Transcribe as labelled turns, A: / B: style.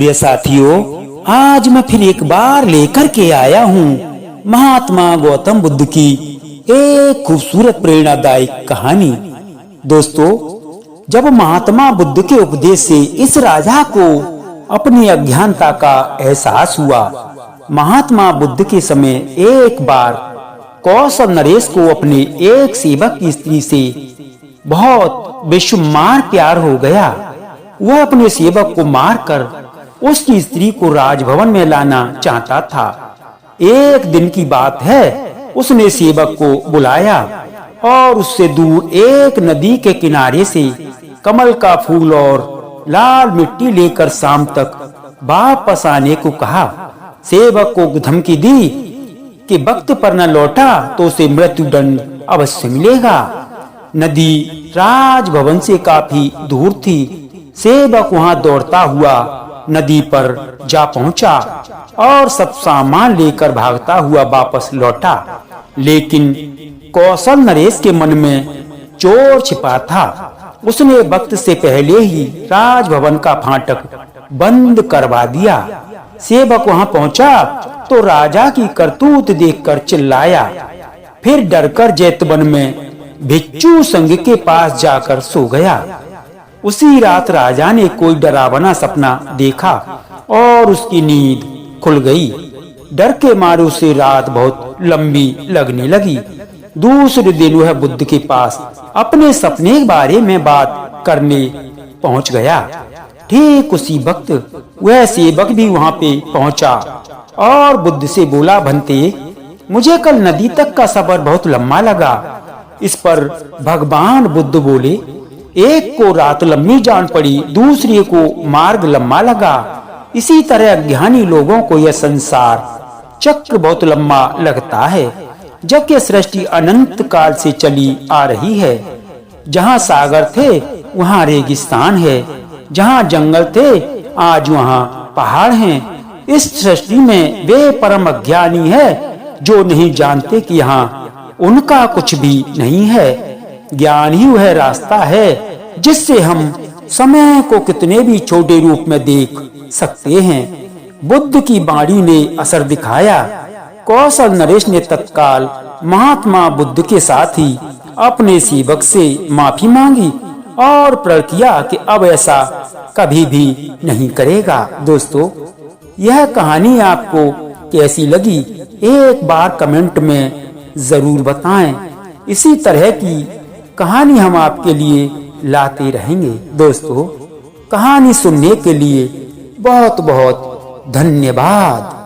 A: प्रिय साथियों, आज मैं फिर एक बार लेकर के आया हूँ महात्मा गौतम बुद्ध की एक खूबसूरत प्रेरणादायक कहानी। दोस्तों, जब महात्मा बुद्ध के उपदेश से इस राजा को अपनी अज्ञानता का एहसास हुआ, महात्मा बुद्ध के समय एक बार कौशल नरेश को अपने एक सेवक की स्त्री से बहुत बेशुमार प्यार हो गया। वह अपने सेवक को मारकर उसकी स्त्री को राजभवन में लाना चाहता था। एक दिन की बात है, उसने सेवक को बुलाया और उससे दूर एक नदी के किनारे से कमल का फूल और लाल मिट्टी लेकर शाम तक वापस आने को कहा। सेवक को धमकी दी कि वक्त पर न लौटा तो उसे मृत्युदंड अवश्य मिलेगा। नदी राजभवन से काफी दूर थी। सेवक वहां दौड़ता हुआ नदी पर जा पहुंचा और सब सामान लेकर भागता हुआ वापस लौटा। लेकिन कौशल नरेश के मन में चोर छिपा था। उसने वक्त से पहले ही राजभवन का फाटक बंद करवा दिया। सेवक वहां पहुंचा तो राजा की करतूत देखकर चिल्लाया। फिर डरकर जैतवन में भिक्षु संघ के पास जाकर सो गया। उसी रात राजा ने कोई डरावना सपना देखा और उसकी नींद खुल गई। डर के मारे उसे रात बहुत लंबी लगने लगी। दूसरे दिन वह बुद्ध के पास अपने सपने के बारे में बात करने पहुंच गया। ठीक उसी वक्त वह सेवक भी वहां पे पहुंचा और बुद्ध से बोला, भंते, मुझे कल नदी तक का सफर बहुत लंबा लगा। इस पर भगवान बुद्ध बोले, एक को रात लंबी जान पड़ी, दूसरे को मार्ग लंबा लगा। इसी तरह अज्ञानी लोगों को यह संसार चक्र बहुत लंबा लगता है, जबकि सृष्टि अनंत काल से चली आ रही है। जहाँ सागर थे वहाँ रेगिस्तान है, जहाँ जंगल थे आज वहाँ पहाड़ हैं। इस सृष्टि में वे परम अज्ञानी है जो नहीं जानते कि यहाँ उनका कुछ भी नहीं है। ज्ञान ही वह रास्ता है जिससे हम समय को कितने भी छोटे रूप में देख सकते हैं। बुद्ध की वाणी ने असर दिखाया। कौशल नरेश ने तत्काल महात्मा बुद्ध के साथ ही अपने सेवक से माफी मांगी और प्रण किया कि अब ऐसा कभी भी नहीं करेगा। दोस्तों, यह कहानी आपको कैसी लगी, एक बार कमेंट में जरूर बताएं। इसी तरह की कहानी हम आपके लिए लाते रहेंगे। दोस्तों, कहानी सुनने के लिए बहुत बहुत धन्यवाद।